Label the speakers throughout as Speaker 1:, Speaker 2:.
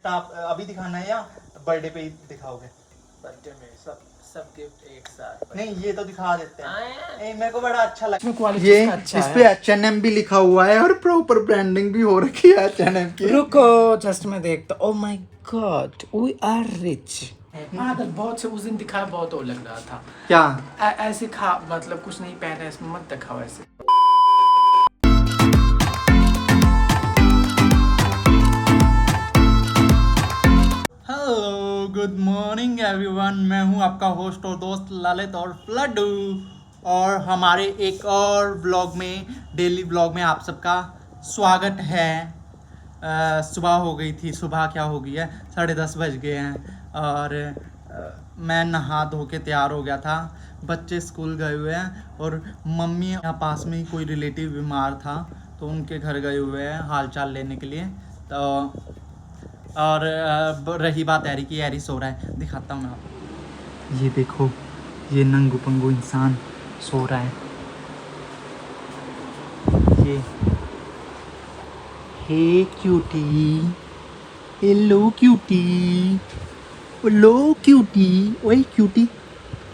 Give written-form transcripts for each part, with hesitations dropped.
Speaker 1: आप अभी दिखाना है या बर्थडे पे ही दिखाओगे?
Speaker 2: बर्थडे में सब सब गिफ्ट एक साथ।
Speaker 1: नहीं ये तो दिखा देते हैं। मेरे को बड़ा अच्छा लगा।
Speaker 2: क्वालिटी
Speaker 1: ये
Speaker 2: अच्छा
Speaker 1: इस
Speaker 2: है।
Speaker 1: पे H&M भी लिखा हुआ है और प्रॉपर ब्रांडिंग भी हो रखी है H&M की।
Speaker 2: रुको जस्ट मैं देखता। Oh my God we are rich. कल बहुत से उस दिन दिखाया, बहुत और लग रहा था।
Speaker 1: क्या
Speaker 2: ऐसे खा मतलब कुछ नहीं पहना, इसमें मत दिखाओ ऐसे।
Speaker 1: हेलो गुड मॉर्निंग एवरीवन, मैं हूं आपका होस्ट और दोस्त ललित और फ्लडू, और हमारे एक और ब्लॉग में, डेली ब्लॉग में आप सबका स्वागत है। सुबह हो गई थी, सुबह क्या हो गई है, 10:30 बज गए हैं और मैं नहा धो के तैयार हो गया था। बच्चे स्कूल गए हुए हैं और मम्मी यहाँ पास में ही कोई रिलेटिव बीमार था तो उनके घर गए हुए हैं हाल चाल लेने के लिए। तो और रही बात एरी की, एरी सो रहा है, दिखाता हूँ मैं आपको। ये देखो, ये नंगू पंगू इंसान सो रहा है। ये hey cutie, hello cutie, hello cutie, ओए क्यूटी,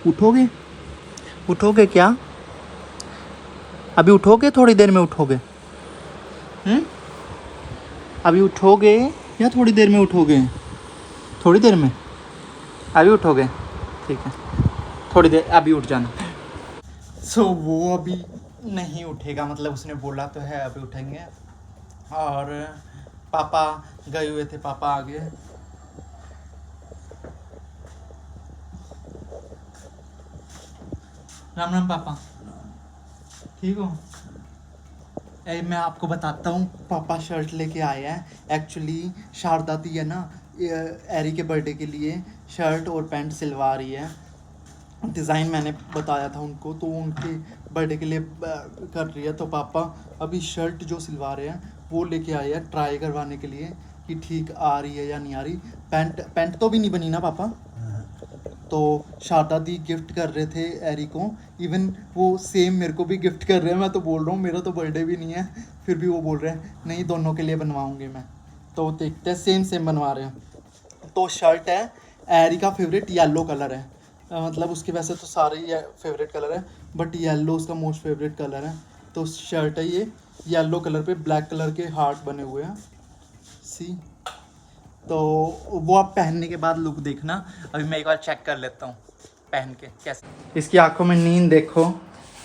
Speaker 1: उठोगे? उठोगे क्या? अभी उठोगे? थोड़ी देर में उठोगे? अभी उठोगे या थोड़ी देर में उठोगे? थोड़ी देर में, अभी उठोगे? ठीक है, थोड़ी देर अभी उठ जाना। सो वो अभी नहीं उठेगा, मतलब उसने बोला तो है अभी उठेंगे। और पापा गए हुए थे, पापा आ गए। राम राम पापा, ठीक हो? मैं आपको बताता हूँ, पापा शर्ट लेके आए हैं। एक्चुअली शारदा दी है ना, एरी के बर्थडे के लिए शर्ट और पैंट सिलवा रही है। डिज़ाइन मैंने बताया था उनको, तो उनके बर्थडे के लिए कर रही है। तो पापा अभी शर्ट जो सिलवा रहे हैं वो लेके आए हैं ट्राई करवाने के लिए कि ठीक आ रही है या नहीं आ रही। पैंट तो भी नहीं बनी ना पापा? तो शारदा दी गिफ्ट कर रहे थे एरी को, इवन वो सेम मेरे को भी गिफ्ट कर रहे हैं। मैं तो बोल रहा हूँ मेरा तो बर्थडे भी नहीं है, फिर भी वो बोल रहे हैं नहीं दोनों के लिए बनवाऊँगी मैं। तो देखते हैं, सेम सेम बनवा रहे हैं। तो शर्ट है, एरी का फेवरेट येलो कलर है। मतलब उसके वैसे तो सारे ही फेवरेट कलर है, बट येलो उसका मोस्ट फेवरेट कलर है। तो शर्ट है ये, येलो कलर पे ब्लैक कलर के हार्ट बने हुए हैं, सी। तो वो आप पहनने के बाद लुक देखना। अभी मैं एक बार चेक कर लेता हूँ पहन के कैसे। इसकी आंखों में नींद देखो,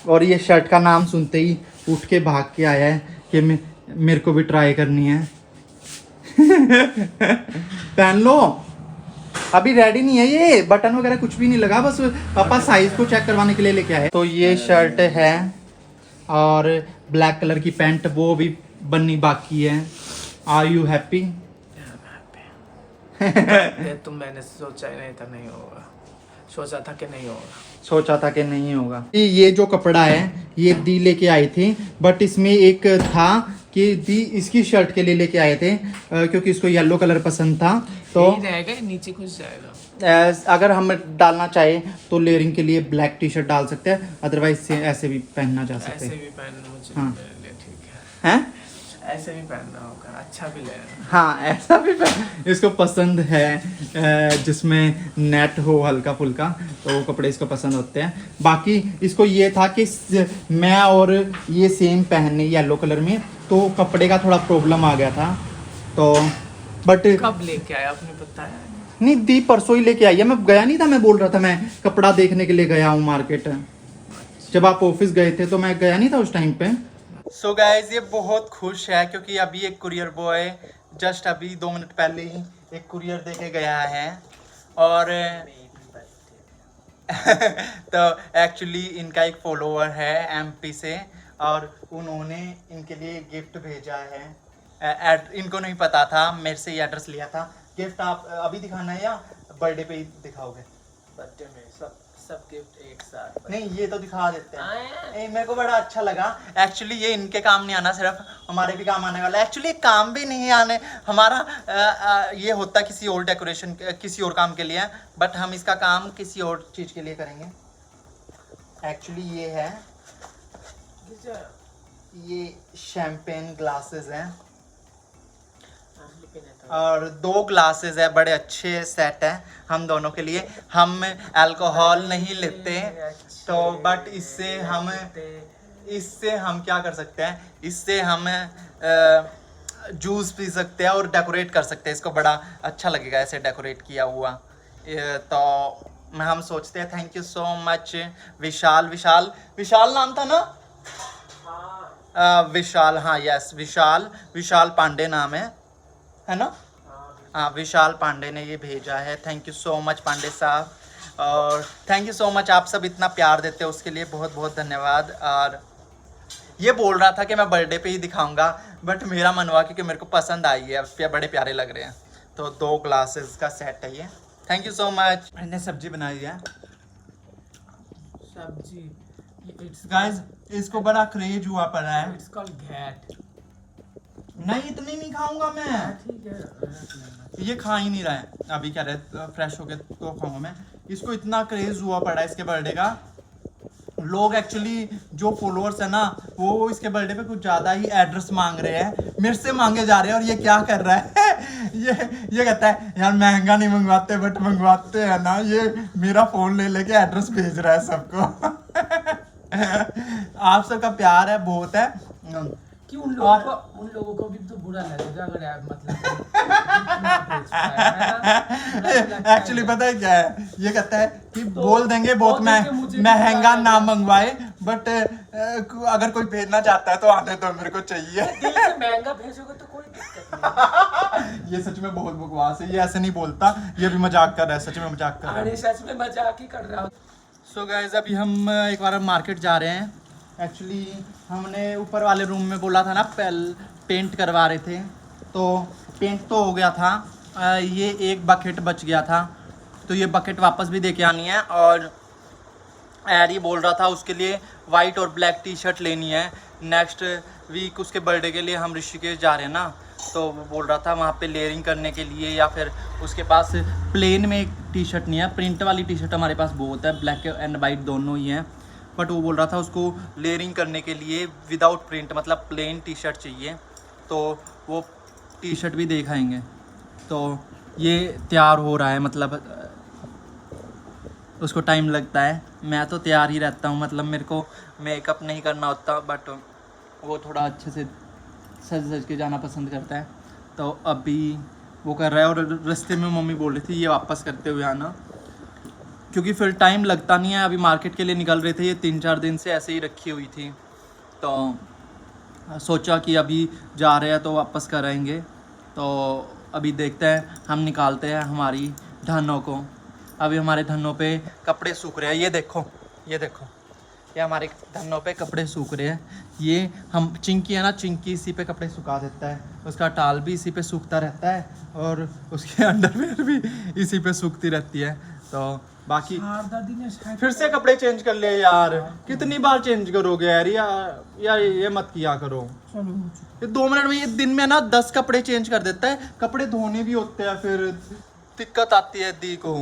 Speaker 1: और ये शर्ट का नाम सुनते ही उठ के भाग के आया है कि मेरे को भी ट्राई करनी है। पहन लो, अभी रेडी नहीं है, ये बटन वगैरह कुछ भी नहीं लगा, बस पापा साइज को चेक करवाने के लिए लेके आए। तो ये शर्ट है और ब्लैक कलर की पैंट वो भी बननी बाकी है। Are you happy?
Speaker 2: तुम मैंने सोचा ही नहीं था नहीं होगा, सोचा था कि नहीं होगा,
Speaker 1: सोचा था कि नहीं होगा। ये जो कपड़ा है ये दी लेके आए थे, बट इसमें एक था कि दी इसकी शर्ट के लिए लेके आए थे क्योंकि इसको येलो कलर पसंद था। तो
Speaker 2: रहेगा नीचे कुछ जाएगा।
Speaker 1: अगर हम डालना चाहे तो लेयरिंग के लिए ब्लैक टी शर्ट डाल सकते हैं, अदरवाइज से ऐसे भी पहनना जा सकते
Speaker 2: ऐसे
Speaker 1: हैं।
Speaker 2: भी पहनना मुझे
Speaker 1: हाँ।
Speaker 2: मेरे लिए ठीक है।
Speaker 1: हैं?
Speaker 2: ऐसे भी पहनना होगा, अच्छा भी लगेगा।
Speaker 1: हाँ ऐसा भी इसको पसंद है, जिसमें नेट हो हल्का फुल्का, तो वो कपड़े इसको पसंद होते हैं। बाकी इसको ये था कि मैं और ये सेम पहनने येलो कलर में, तो कपड़े का थोड़ा प्रॉब्लम आ गया था। तो बट
Speaker 2: कब लेके आया आपने बताया?
Speaker 1: नहीं, दी परसों ही लेके आई है। मैं गया नहीं था, मैं बोल रहा था मैं कपड़ा देखने के लिए गया हूँ मार्केट। जब आप ऑफिस गए थे तो मैं गया नहीं था उस टाइम पे। सो गाइस, ये बहुत खुश है क्योंकि अभी एक कुरियर बॉय जस्ट अभी 2 मिनट पहले ही एक कुरियर देके गया है। और तो एक्चुअली इनका एक फॉलोअर है एमपी से, और उन्होंने इनके लिए गिफ्ट भेजा है। इनको नहीं पता था, मेरे से ही एड्रेस लिया था। गिफ्ट आप अभी दिखाना है या बर्थडे पे ही दिखाओगे?
Speaker 2: बर्थडे में सब सब गिफ्ट एक साथ।
Speaker 1: नहीं ये तो दिखा देते हैं। मेरे को बड़ा अच्छा लगा। एक्चुअली ये इनके काम नहीं आना, सिर्फ हमारे भी काम आने वाला है। एक्चुअली काम भी नहीं आने हमारा, ये होता किसी और डेकोरेशन किसी और काम के लिए, बट हम इसका काम किसी और चीज़ के लिए करेंगे। एक्चुअली ये है, ये शैम्पेन ग्लासेस हैं। और 2 ग्लासेस है, बड़े अच्छे सेट हैं हम दोनों के लिए। हम अल्कोहल नहीं लेते तो बट इससे हम क्या कर सकते हैं, इससे हम जूस पी सकते हैं और डेकोरेट कर सकते हैं इसको, बड़ा अच्छा लगेगा ऐसे डेकोरेट किया हुआ। तो हम सोचते हैं थैंक यू सो मच विशाल। विशाल नाम था ना? विशाल, हाँ यस विशाल पांडे नाम है ना? हाँ विशाल पांडे ने ये भेजा है। Thank you so much Pandey साहब, और थैंक यू सो मच आप सब इतना प्यार देते हो उसके लिए बहुत बहुत धन्यवाद। और ये बोल रहा था कि मैं बर्थडे पे ही दिखाऊंगा, बट मेरा मन हुआ क्योंकि मेरे को पसंद आई है, बड़े प्यारे लग रहे हैं। तो 2 ग्लासेस का सेट है ये। Thank you so much. मैंने सब्जी बनाई है
Speaker 2: सब्जी।
Speaker 1: गाइस, इसको बड़ा क्रेज हुआ पड़ा है।
Speaker 2: इट्स कॉल्ड घैट।
Speaker 1: नहीं इतनी नहीं खाऊंगा मैं,
Speaker 2: ठीक है।
Speaker 1: ये खा ही नहीं रहा है अभी, कह रहे फ्रेश होके तो खाऊंगा मैं। इसको इतना क्रेज हुआ पड़ा है इसके बर्थडे का। लोग एक्चुअली जो फॉलोअर्स है ना, वो इसके बर्थडे पे कुछ ज़्यादा ही एड्रेस मांग रहे हैं, मेरे से मांगे जा रहे हैं। और ये क्या कर रहा है ये कहता है यार महंगा नहीं मंगवाते बट मंगवाते हैं ना, ये मेरा फ़ोन ले लेके एड्रेस भेज रहा है सबको। आप सबका प्यार है बहुत है
Speaker 2: कि उन लोगों को भी तो बुरा लगेगा अगर यार मतलब
Speaker 1: एक्चुअली पता है क्या है, ये कहता है कि तो बोल देंगे बहुत महंगा ना मंगवाए, बट अगर कोई भेजना चाहता है तो आने दो, मेरे को चाहिए।
Speaker 2: दिल से महंगा भेजोगे तो कोई दिक्कत नहीं।
Speaker 1: ये सच में बहुत बकवास है, ये ऐसे नहीं बोलता, ये भी मजाक कर रहा है, सच में मजाक कर रहा है।
Speaker 2: अरे सच में मजाक ही कर रहा हूँ।
Speaker 1: सो गाइस अभी हम एक बार मार्केट जा रहे हैं। एक्चुअली हमने ऊपर वाले रूम में बोला था ना पेंट करवा रहे थे, तो पेंट तो हो गया था, ये एक बकेट बच गया था, तो ये बकेट वापस भी दे के आनी है। और एरी बोल रहा था उसके लिए वाइट और ब्लैक टी शर्ट लेनी है। नेक्स्ट वीक उसके बर्थडे के लिए हम ऋषिकेश जा रहे हैं ना, तो वो बोल रहा था वहाँ पे लेयरिंग करने के लिए, या फिर उसके पास प्लेन में एक टी शर्ट नहीं है, प्रिंट वाली टी शर्ट हमारे पास बहुत है, ब्लैक एंड वाइट दोनों ही हैं, बट वो बोल रहा था उसको लेयरिंग करने के लिए विदाउट प्रिंट मतलब प्लेन टी शर्ट चाहिए, तो वो टी शर्ट भी दिखाएंगे। तो ये तैयार हो रहा है, मतलब उसको टाइम लगता है, मैं तो तैयार ही रहता हूँ, मतलब मेरे को मेकअप नहीं करना होता, बट वो थोड़ा अच्छे से सज के जाना पसंद करता है। तो अभी वो कर रहा है, और रास्ते में मम्मी बोल रही थी ये वापस करते हुए आना, क्योंकि फिर टाइम लगता नहीं है। अभी मार्केट के लिए निकल रहे थे, ये 3-4 दिन से ऐसे ही रखी हुई थी, तो सोचा कि अभी जा रहे हैं तो वापस कराएंगे। तो अभी देखते हैं, हम निकालते हैं हमारी धनों को। अभी हमारे धनों पे कपड़े सूख रहे हैं, ये देखो ये हमारे धनों पे कपड़े सूख रहे हैं। ये हम चिंकी है ना, चिंकी इसी पे कपड़े सुखा देता है, उसका टाल भी इसी पे सूखता रहता है, और उसके अंडरवेयर भी इसी पे सूखती रहती है। तो बाकी फिर से कपड़े चेंज कर ले यार, कितनी बार चेंज करोगे यार, ये मत किया करो। ये 2 मिनट में, ये दिन में ना 10 कपड़े चेंज कर देता है, कपड़े धोने भी होते हैं, फिर दिक्कत आती है दी को।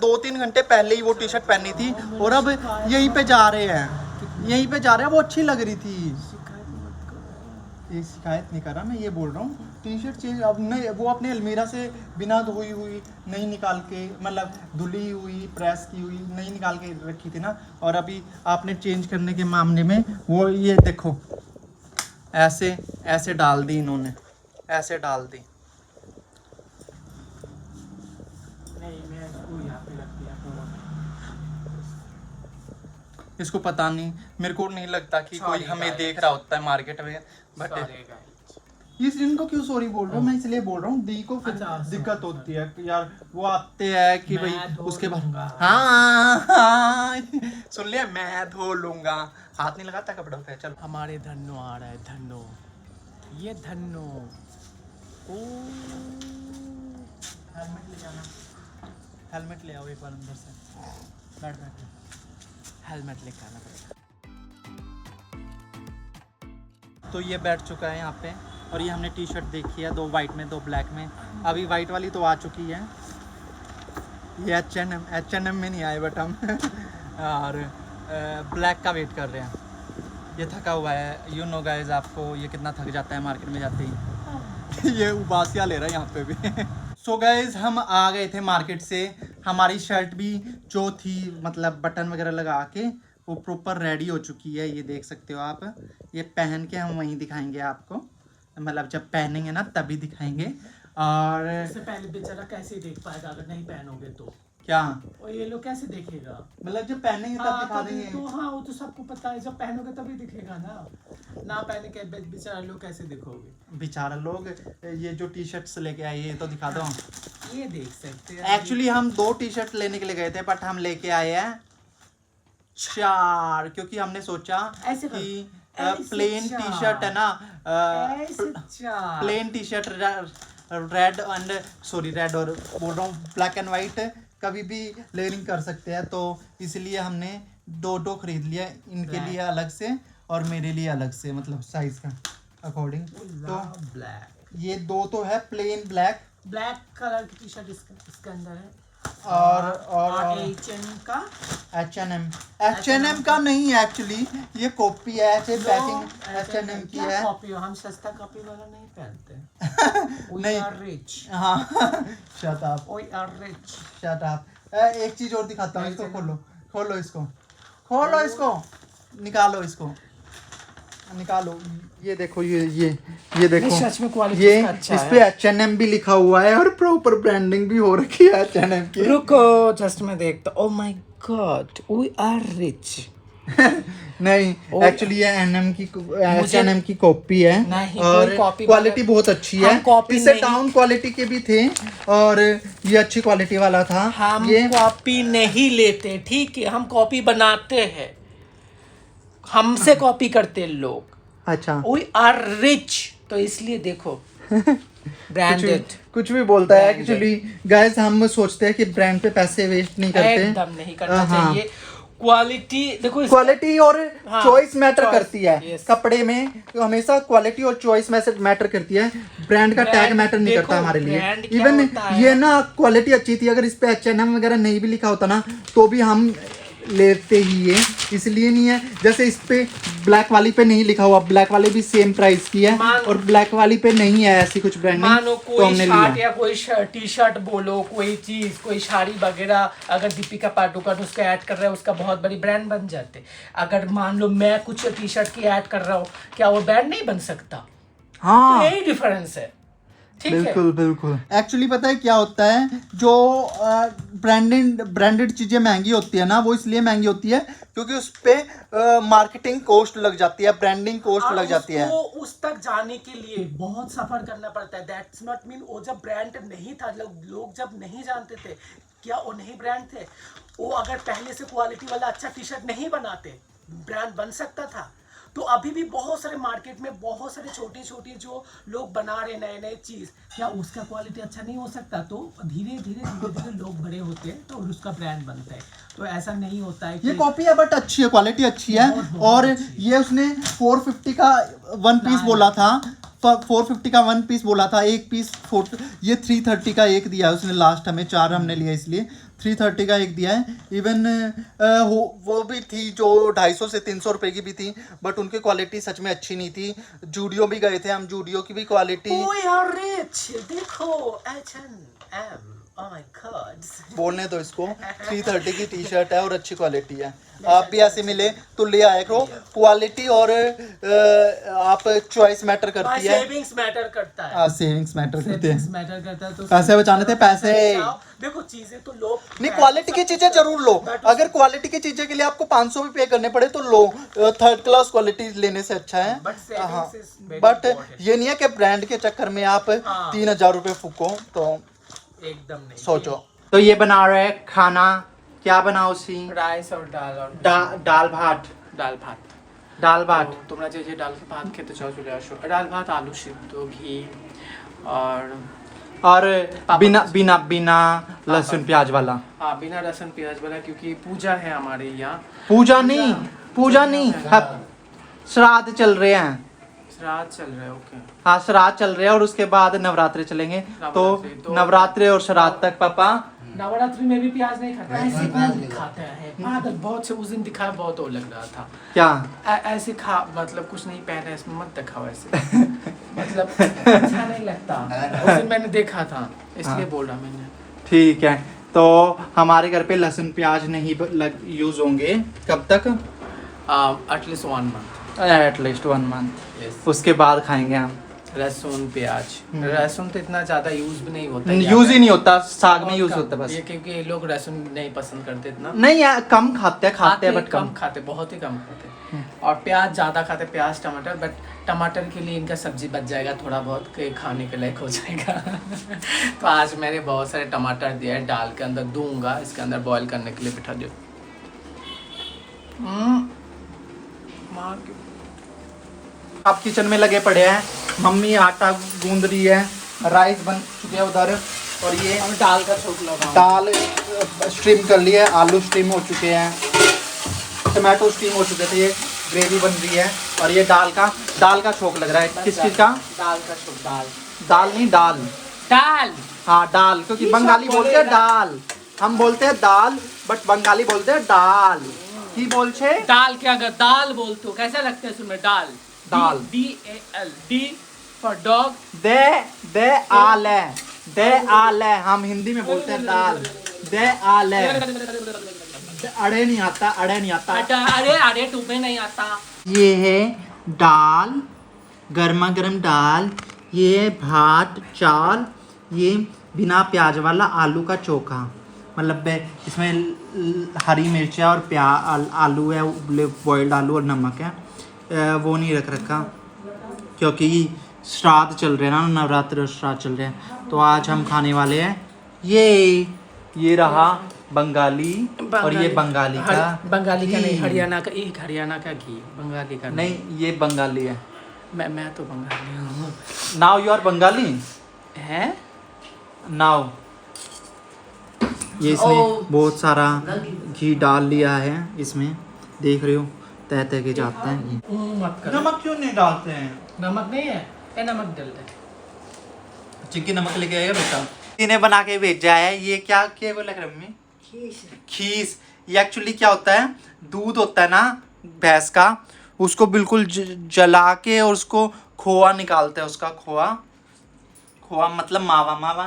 Speaker 1: 2-3 घंटे पहले ही वो टी शर्ट पहनी थी, और अब यहीं पे जा रहे हैं, वो अच्छी लग रही थी। ये शिकायत नहीं कर रहा मैं, ये बोल रहा हूँ टी शर्ट चेंज अब नहीं, वो अपने अलमीरा से बिना धोई हुई नहीं निकाल के, मतलब धुली हुई प्रेस की हुई नहीं निकाल के रखी थी ना, और अभी आपने चेंज करने के मामले में वो ये देखो ऐसे डाल दी इन्होंने, ऐसे डाल दी। इसको पता नहीं, मेरे को नहीं लगता कि कोई हमें देख रहा होता है मार्केट में, बट इस इनको क्यों सॉरी बोल रहा हूँ मैं, इसलिए बोल रहा हूँ दी को दिक्कत होती है यार, वो आते हैं कि भाई उसके बाद हाँ सुन लिया, मैं धो लूंगा, हाथ नहीं लगाता कपड़ों पे। चलो
Speaker 2: हमारे धन्नो आ रहा है, धन्नो, ये धन्नो। ओ
Speaker 1: हेलमेट ले जाना, हेलमेट ले आओ एक बार अंदर से, बैठ हेलमेट लेके आना पड़ेगा। तो ये बैठ चुका है यहाँ पे, और ये हमने टी शर्ट देखी है, 2 वाइट में 2 ब्लैक में, अभी वाइट वाली तो आ चुकी है। ये H&M में नहीं आए, बट हम और ब्लैक का वेट कर रहे हैं। ये थका हुआ है, यू नो गाइस, आपको ये कितना थक जाता है मार्केट में जाते ही। ये उबासिया ले रहा है यहाँ पे भी। सो गाइज हम आ गए थे मार्केट से, हमारी शर्ट भी जो थी मतलब बटन वगैरह लगा के वो प्रॉपर रेडी हो चुकी है, ये देख सकते हो आप। ये पहन के हम वहीं दिखाएंगे आपको, मतलब जब पहनेंगे ना तभी दिखाएंगे। और
Speaker 2: इससे पहले बेचारा कैसे देख पाएगा अगर नहीं पहनोगे तो?
Speaker 1: क्या
Speaker 2: और ये लोग कैसे देखेगा?
Speaker 1: मतलब जब पहनेंगे तब दिखा देंगे।
Speaker 2: तो हाँ वो तो सबको पता है, जब पहनोगे तभी दिखेगा ना, ना पहने के बेचारा लोग कैसे देखोगे?
Speaker 1: बेचारा लोग, ये जो टी शर्ट्स लेके आए ये तो दिखा दो।
Speaker 2: ये देख सकते हैं।
Speaker 1: एक्चुअली हम 2 टी शर्ट लेने के लिए गए थे बट हम लेके आए हैं 4, क्योंकि हमने सोचा
Speaker 2: ऐसे
Speaker 1: कि
Speaker 2: ऐसे
Speaker 1: प्लेन टी शर्ट है ना, प्लेन टी शर्ट रेड और बोल रहा हूँ ब्लैक एंड वाइट कभी भी लेयरिंग कर सकते हैं, तो इसलिए हमने 2 खरीद लिया, इनके लिए अलग से और मेरे लिए अलग से, मतलब साइज का अकॉर्डिंग। तो
Speaker 2: ब्लैक,
Speaker 1: ये 2 तो है प्लेन ब्लैक
Speaker 2: कलर की टी शर्ट इसके अंदर है।
Speaker 1: और H&M का नहीं है एक्चुअली, ये कॉपी है, ऐसे पैकिंग H&M की है।
Speaker 2: कॉपी, हम सस्ता कॉपी वाला नहीं पहनते।
Speaker 1: नहीं
Speaker 2: रिच।
Speaker 1: हाँ shut up,
Speaker 2: We are rich।
Speaker 1: Shut up. एक चीज और दिखाता हूँ, इसको खोलो इसको, निकालो इसको, निकालो। ये देखो, ये देखो,
Speaker 2: सच में क्वालिटी
Speaker 1: ये
Speaker 2: अच्छा
Speaker 1: इस
Speaker 2: है।
Speaker 1: पे H&M भी लिखा हुआ है और प्रॉपर ब्रांडिंग भी हो रखी है H&M की।
Speaker 2: रुको जस्ट मैं देखता। Oh my God, we are rich.
Speaker 1: नहीं एक्चुअली ये H&M की कॉपी है।
Speaker 2: नहीं,
Speaker 1: और
Speaker 2: कोई कॉपी
Speaker 1: क्वालिटी बहुत अच्छी है, इससे डाउन क्वालिटी के भी थे और ये अच्छी क्वालिटी वाला था।
Speaker 2: हम
Speaker 1: ये
Speaker 2: कॉपी नहीं लेते, ठीक है, हम कॉपी बनाते हैं, हमसे कॉपी करते हैं लोग।
Speaker 1: अच्छा,
Speaker 2: वी आर रिच, तो इसलिए देखो ब्रांडेड।
Speaker 1: कुछ भी बोलता है एक्चुअली गाइस, हम सोचते हैं कि ब्रांड पे पैसे वेस्ट नहीं करते,
Speaker 2: एकदम नहीं करना चाहिए। क्वालिटी देखो,
Speaker 1: क्वालिटी और चॉइस मैटर करती है।
Speaker 2: yes।
Speaker 1: कपड़े में तो हमेशा क्वालिटी और चॉइस मैटर करती है, ब्रांड का टैग मैटर नहीं करता हमारे लिए। इवन ये ना क्वालिटी अच्छी थी, अगर इस पे H&M वगैरह नहीं भी लिखा होता ना तो भी हम लेते ही है, इसलिए नहीं है। जैसे इस पे ब्लैक वाली पे नहीं लिखा हुआ, ब्लैक वाली भी सेम प्राइस की है और ब्लैक वाली पे नहीं है ऐसी कुछ ब्रांडिंग,
Speaker 2: मानो
Speaker 1: तो हमने लिया।
Speaker 2: या कोई टी शर्ट बोलो, कोई चीज, कोई साड़ी वगैरह, अगर दीपिका पादुकोण उसका ऐड कर रहा है, उसका बहुत बड़ी ब्रांड बन जाते। अगर मान लो मैं कुछ टी शर्ट की ऐड कर रहा हूँ, क्या वो ब्रांड नहीं बन सकता?
Speaker 1: हाँ,
Speaker 2: तो यही डिफरेंस है।
Speaker 1: बिल्कुल। एक्चुअली पता है क्या होता है, जो ब्रांडेड चीजें महंगी होती है ना, वो इसलिए महंगी होती है क्योंकि उस पे मार्केटिंग कॉस्ट लग जाती है, ब्रांडिंग कॉस्ट लग जाती है।
Speaker 2: उस तक जाने के लिए बहुत सफर करना पड़ता है। दैट्स नॉट मीन वो जब ब्रांड नहीं था, लोग जब नहीं जानते थे, क्या वो नहीं ब्रांड थे? वो अगर पहले से क्वालिटी वाला अच्छा टी शर्ट नहीं बनाते, ब्रांड बन सकता था। तो अभी भी बहुत सारे मार्केट में बहुत सारे छोटी जो लोग बना रहे नए चीज, क्या उसका क्वालिटी अच्छा नहीं हो सकता? तो धीरे धीरे लोग बड़े होते हैं तो उसका ब्रांड बनता है। तो ऐसा नहीं होता है कि
Speaker 1: ये कॉपी है बट अच्छी है, क्वालिटी अच्छी है। और ये उसने 450 का 1 पीस बोला था, 450 का 1 पीस बोला था, एक पीस ये 330 का एक दिया है उसने लास्ट हमें, 4 हमने लिया इसलिए 330 का एक दिया है। इवन वो भी थी जो 250 से 300 रुपए की भी थी, बट उनकी क्वालिटी सच में अच्छी नहीं थी। जूडियो भी गए थे हम, जूडियो की भी क्वालिटी।
Speaker 2: देखो H&M, oh my God।
Speaker 1: बोलने दो इसको, 330 की टी शर्ट है और अच्छी क्वालिटी है। आप भी ऐसे मिले तो ले आए करो, क्वालिटी और आप चॉइस मैटर करती है,
Speaker 2: सेविंग्स मैटर करता है।
Speaker 1: हाँ, सेविंग्स मैटर करते हैं,
Speaker 2: मैटर करता है। तो
Speaker 1: पैसे बचाने थे पैसे।
Speaker 2: देखो चीजें तो लो,
Speaker 1: नहीं क्वालिटी की चीजें जरूर लो, अगर क्वालिटी की चीजें के लिए आपको 500 भी पे करने पड़े तो लो, 3rd क्लास क्वालिटी लेने से अच्छा है। हाँ, बट ये नहीं है कि ब्रांड के चक्कर में आप 3000 रुपए फूको, तो
Speaker 2: एकदम नहीं
Speaker 1: सोचो। तो ये बना रहे हैं खाना, क्या बनाओ सी?
Speaker 2: राइस और दाल और
Speaker 1: ডাল ভাত।
Speaker 2: তোমরা যে ডাল ভাত খেতে চাও চলে আসো। ডাল ভাত, আলু সিদ্ধ, ঘি और
Speaker 1: बिना लहसुन प्याज वाला।
Speaker 2: हाँ, बिना लहसुन प्याज वाला, क्योंकि पूजा है हमारे यहाँ।
Speaker 1: पूजा नहीं, श्राद्ध चल रहे हैं।
Speaker 2: श्राद्ध चल रहा है, ओके।
Speaker 1: हाँ, श्राद्ध चल रहे हैं और उसके बाद नवरात्रे चलेंगे, तो नवरात्रे और श्राद्ध तक पापा
Speaker 2: नवरात्रि में भी प्याज नहीं खाता, ऐसे कौन खाता है पागल? बहुत से उस दिन दिखाया, बहुत वो लग रहा था
Speaker 1: क्या
Speaker 2: ऐसे खा, मतलब कुछ नहीं पहना, इसमें मत दिखाओ ऐसे। मतलब अच्छा नहीं लगता। उस दिन मैंने देखा था इसलिए
Speaker 1: हाँ।
Speaker 2: बोल रहा मैंने।
Speaker 1: ठीक है, तो हमारे घर पे लहसुन प्याज नहीं यूज़ होंगे कब तक?
Speaker 2: At least 1 month.
Speaker 1: At least 1 month,
Speaker 2: yes.
Speaker 1: उसके बाद खाएंगे हम।
Speaker 2: लहसुन प्याज,
Speaker 1: हम्म।
Speaker 2: लहसुन तो इतना ज़्यादा यूज़ भी नहीं होता है
Speaker 1: यूज़ ही नहीं होता, साग में
Speaker 2: बहुत
Speaker 1: यूज़
Speaker 2: कम।
Speaker 1: होता है बस।
Speaker 2: ये क्योंकि ये लोग लहसुन नहीं पसंद करते इतना।
Speaker 1: नहीं यार, कम खाते हैं बट कम।
Speaker 2: खाते, बहुत ही कम खाते। और प्याज ज़्यादा खाते, प्याज टमाटर। बट टमाटर के लिए इनका सब्जी बच जाएगा थोड़ा बहुत, के खाने के लायक हो जाएगा। तो आज मैंने बहुत सारे टमाटर दिए हैं, डाल के अंदर दूंगा, इसके अंदर बॉईल करने के लिए बिठा दियो।
Speaker 1: आप किचन में लगे पड़े हैं, मम्मी आटा गूंद रही है, राइस बन चुके हैं उधर, और ये
Speaker 2: हम दाल का छोंक लगाऊं।
Speaker 1: दाल स्टीम कर ली है, आलू स्टीम हो चुके हैं, टमाटो स्टीम हो चुके थे, ये ग्रेवी बन रही है, और ये दाल का छोंक लग रहा है। किस चीज़ का?
Speaker 2: दाल का छोंक।
Speaker 1: दाल नहीं, दाल।
Speaker 2: दाल।
Speaker 1: हाँ डाल, क्योंकि
Speaker 2: ये
Speaker 1: बंगाली
Speaker 2: सब
Speaker 1: बोलते हैं
Speaker 2: बोलेगा।
Speaker 1: दाल, हम बोलते हैं दाल, बट बंगाली बोलते हैं दाल। की बोल छे?
Speaker 2: दाल क्या, अगर दाल बोलते हो कैसा लगता है सुनने? दाल।
Speaker 1: दाल।
Speaker 2: DAL, D for dog.
Speaker 1: दे आल है, हम हिंदी में बोलते हैं दाल। दे आल है, अड़े नहीं आता।
Speaker 2: अरे तुम्हें नहीं आता।
Speaker 1: ये है दाल, गर्मा गर्म दाल, ये भात चावल, ये बिना प्याज वाला आलू का चोखा, मतलब इसमें हरी मिर्च है और आलू है, बॉइल्ड आलू और नमक है। वो नहीं रख रखा क्योंकि श्राद्ध चल रहे हैं ना, नवरात्र श्राद्ध चल रहे हैं, तो आज हम खाने वाले हैं ये रहा बंगाली, और ये बंगाली का
Speaker 2: बंगाली का नहीं,
Speaker 1: घी।
Speaker 2: हरियाणा का, एक हरियाणा का घी, बंगाली का
Speaker 1: नहीं, ये बंगाली है।
Speaker 2: मैं तो बंगाली हूँ।
Speaker 1: नाउ यू आर बंगाली
Speaker 2: है
Speaker 1: नाउ। ये इसने
Speaker 2: ओ।
Speaker 1: बहुत सारा घी डाल लिया है इसमें, देख रहे हो, तह तह के जाते हैं ये।
Speaker 2: मत करो।
Speaker 1: नमक क्यों नहीं डालते हैं?
Speaker 2: नमक नहीं है, ये नमक डाल दे।
Speaker 1: चिक्की नमक लेके आएगा बेटा। इन्हें बना के भेजा है, ये क्या बोला मम्मी? खीस। ये एक्चुअली क्या होता है, दूध होता है ना भैंस का, उसको बिल्कुल जला के और उसको खोआ निकालते हैं, उसका खोआ मतलब मावा ना।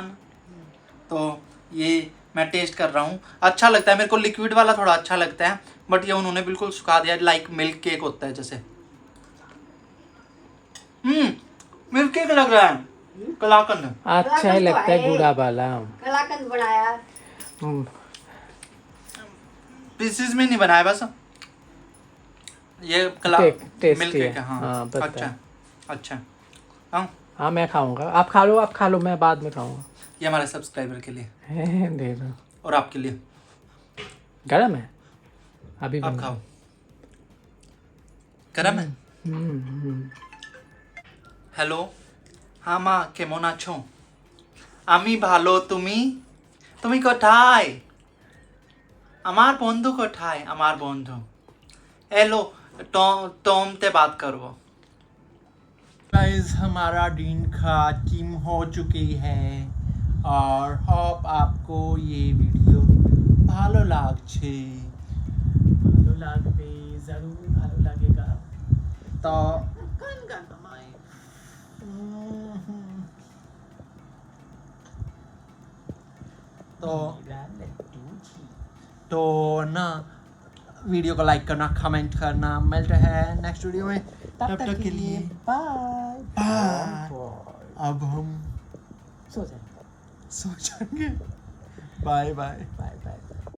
Speaker 1: तो ये मैं टेस्ट कर रहा हूँ, अच्छा लगता है मेरे को। लिक्विड वाला थोड़ा अच्छा लगता है, बट ये उन्होंने बिल्कुल सुखा दिया, लाइक मिल्क केक होता है जैसे। मिल्क केक लग रहा है, कलाकंद।
Speaker 2: अच्छा ही लगता है गुड़ा वाला।
Speaker 3: कलाकंद बनाया।
Speaker 1: पीसेस में नहीं बनाया बस, ये
Speaker 2: टेस्टी
Speaker 1: मिल्क
Speaker 2: है।
Speaker 1: केक है। हाँ,
Speaker 2: हाँ, पता है।
Speaker 1: अच्छा हाँ,
Speaker 2: हाँ मैं खाऊंगा, आप खा लो, मैं बाद में खाऊंगा।
Speaker 1: ये हमारे सब्सक्राइबर के लिए
Speaker 2: दे दो।
Speaker 1: और आपके लिए।
Speaker 2: गरम है अभी
Speaker 1: आप खाओ, गरम है। হ্যালো, হ্যাঁ মা কেমন আছো? আমি ভালো, তুমি কোথায়? আমার বন্ধু কোথায়? আমার বন্ধু हेलो, तुमसे बात करो। गाइस, हमारा दिन खत्म हो चुकी है, और होप आपको ये वीडियो ভালো লাগছে।
Speaker 2: ভালো লাগবে, জরুর ভালো লাগেगा।
Speaker 1: तो तो ना, वीडियो को लाइक करना, कमेंट करना। मिलते हैं नेक्स्ट वीडियो में, तब तक के लिए बाय। अब हम
Speaker 2: सो
Speaker 1: सो जाएंगे। Bye bye.